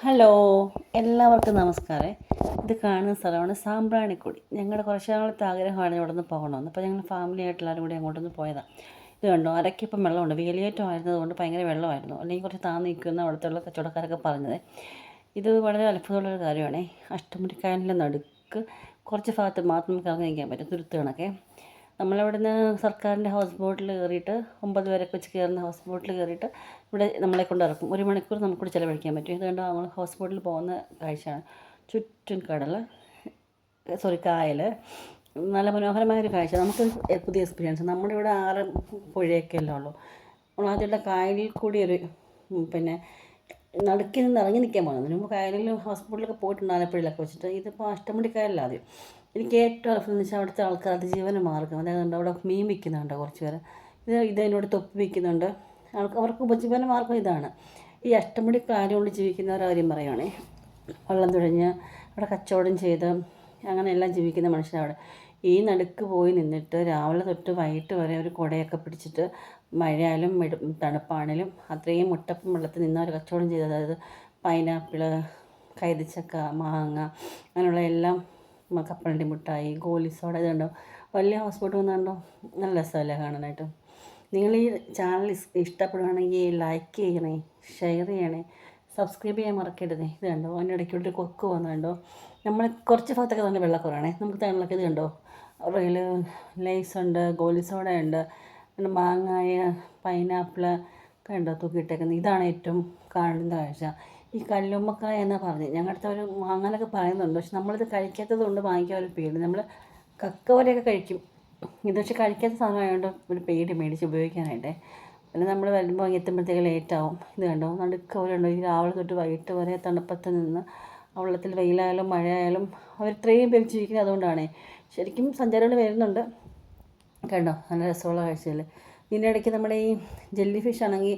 Hello, എല്ലാവർക്കും നമസ്കാരം. ഇത് കാണുന്ന സ്ഥലമാണ് സാമ്പ്രാണിക്കൊടി. ഞങ്ങളുടെ കുറച്ച് നാളത്തെ ആഗ്രഹമാണ് ഇവിടെ നിന്ന് പോകണമെന്ന്. അപ്പോൾ ഞങ്ങൾ ഫാമിലി ആയിട്ട് എല്ലാവരും കൂടി അങ്ങോട്ടൊന്ന് പോയതാണ്. ഇത് കണ്ടോ, അരക്കിപ്പം വെള്ളമുണ്ട്. വേലിയേറ്റം ആയിരുന്നതുകൊണ്ട് ഭയങ്കര വെള്ളമായിരുന്നു. അല്ലെങ്കിൽ കുറച്ച് താന്ന് നിൽക്കുന്ന അവിടുത്തെ കച്ചവടക്കാരൊക്കെ പറഞ്ഞത്. ഇത് വളരെ അത്ഭുതമുള്ളൊരു കാര്യമാണ്. അഷ്ടമുടിക്കായലിൻ്റെ നടുക്ക് കുറച്ച് ഭാഗത്ത് മാത്രം നമുക്ക് ഇറങ്ങി നിൽക്കാൻ പറ്റും, തുരുത്ത് കണക്കെ. നമ്മളവിടുന്ന് സർക്കാരിൻ്റെ ഹൗസ് ബോട്ടിൽ കയറിയിട്ട് 9 പേരൊക്കെ വെച്ച് കയറുന്ന ഹൗസ് ബോട്ടിൽ കയറിയിട്ട് ഇവിടെ നമ്മളെ കൊണ്ട് ഇറക്കും. 1 മണിക്കൂർ നമുക്കിവിടെ ചിലവഴിക്കാൻ പറ്റും. ഇതുകൊണ്ട് നമ്മൾ ഹൗസ് ബോട്ടിൽ പോകുന്ന കാഴ്ചയാണ്. ചുറ്റും കടൽ, കായൽ, നല്ല മനോഹരമായൊരു കാഴ്ച. നമുക്ക് പുതിയ എക്സ്പീരിയൻസ്. നമ്മുടെ ഇവിടെ ആറും പുഴയൊക്കെ അല്ലേ ഉള്ളൂ. നമ്മൾ ആദ്യമായിട്ട് കായലിൽ കൂടി പിന്നെ നടുക്കിൽ നിന്ന് ഇറങ്ങി നിൽക്കാൻ പോകുന്നത്. അതിന് മുമ്പ് കായലിൽ ഹൗസ് ബോട്ടിലൊക്കെ പോയിട്ടുണ്ട്, ആലപ്പുഴയിലൊക്കെ വെച്ചിട്ട്. ഇതിപ്പോൾ അഷ്ടമുടി കായലിലാണ് ആദ്യം. എനിക്ക് ഏറ്റവും അത്ഭുതം എന്ന് വെച്ചാൽ അവിടുത്തെ ആൾക്കാർ അതിജീവന മാർഗ്ഗം, അതായത് അവിടെ മീൻ വിൽക്കുന്നുണ്ട് കുറച്ച് പേര്. ഇതിനോട് തൊപ്പി വിൽക്കുന്നുണ്ട്. അവർക്ക് ഉപജീവന മാർഗ്ഗം ഇതാണ്. ഈ അഷ്ടമുടി കായൽ കൊണ്ട് ജീവിക്കുന്നവരുടെ കാര്യം പറയുകയാണേ. വെള്ളം തുഴഞ്ഞ് അവിടെ കച്ചവടം ചെയ്ത് അങ്ങനെയെല്ലാം ജീവിക്കുന്ന മനുഷ്യരവിടെ ഈ നടുക്ക് പോയി നിന്നിട്ട് രാവിലെ തൊട്ട് വൈകിട്ട് വരെ ഒരു കുടയൊക്കെ പിടിച്ചിട്ട് മഴയായാലും തണുപ്പാണേലും അത്രയും മുട്ടപ്പം വെള്ളത്തിൽ നിന്ന് അവർ കച്ചവടം ചെയ്ത്, അതായത് പൈനാപ്പിള്, കൈതച്ചക്ക, മാങ്ങ, അങ്ങനെയുള്ള എല്ലാം, കപ്പലണ്ടി മിഠായി, ഗോലിസോഡ. ഇതുണ്ടോ, വലിയ ഹൗസ് ബോട്ട് വന്നുണ്ടോ, നല്ല രസമല്ലേ കാണാനായിട്ട്. നിങ്ങൾ ഈ ചാനൽ ഇഷ്ടപ്പെടുകയാണെങ്കിൽ ലൈക്ക് ചെയ്യണേ, ഷെയർ ചെയ്യണേ, സബ്സ്ക്രൈബ് ചെയ്യാൻ മറക്കരുതേ. ഇത് കണ്ടോ, അതിൻ്റെ ഇടയ്ക്കൊരു കൊക്ക് വന്നുണ്ടോ. നമ്മൾ കുറച്ച് ഭാഗത്തൊക്കെ തന്നെ വെള്ളക്കുറവാണേ. നമുക്ക് തേണിലൊക്കെ ഇത് കണ്ടോ, റെയിൽ ലേസ് ഉണ്ട്, ഗോലിസോഡ ഉണ്ട്, പിന്നെ മാങ്ങായ, പൈനാപ്പിള് കണ്ടോ തൂക്കിയിട്ടേക്കുന്നത്. ഇതാണ് ഏറ്റവും കാണുന്ന കാഴ്ച. ഈ കല്ലുമ്മക്കായ എന്നാണ് പറഞ്ഞത്. ഞങ്ങളുടെ ഒരു വാങ്ങാനൊക്കെ പറയുന്നുണ്ട്, പക്ഷെ നമ്മളിത് കഴിക്കാത്തത് കൊണ്ട് വാങ്ങിക്കാൻ ഒരു പേടി. നമ്മൾ കക്കവരെയൊക്കെ കഴിക്കും, ഇത് പക്ഷെ കഴിക്കാത്ത സാധനമായതുകൊണ്ട് ഒരു പേടി മേടിച്ച് ഉപയോഗിക്കാനായിട്ടേ. പിന്നെ നമ്മൾ വരുമ്പോൾ എത്തുമ്പോഴത്തേക്ക് ലേറ്റാവും. ഇത് കണ്ടോ, നടുക്കവരുണ്ടോ, ഈ രാവിലെ തൊട്ട് വൈകിട്ട് വരെ തണുപ്പത്ത് നിന്ന് വെള്ളത്തിൽ വെയിലായാലും മഴയായാലും അവർ ഇത്രയും പേര് ജീവിക്കുന്നത് അതുകൊണ്ടാണ്. ശരിക്കും സഞ്ചാരികൾ വരുന്നുണ്ട്. കണ്ടോ, നല്ല രസമുള്ള കാഴ്ചയല്ലേ. ഇതിൻ്റെ ഇടയ്ക്ക് നമ്മുടെ ഈ ജെല്ലി ഫിഷ് ആണെങ്കിൽ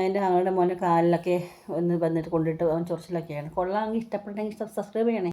എൻ്റെ ആങ്ങളുടെ മോൻ്റെ കാലിലൊക്കെ ഒന്ന് വന്നിട്ട് കൊണ്ടിട്ട് അവൻ ചൊറിച്ചിലൊക്കെയാണ്. കൊള്ളാമെങ്കിൽ ഇഷ്ടപ്പെട്ടെങ്കിൽ സബ്സ്ക്രൈബ് ചെയ്യണേ.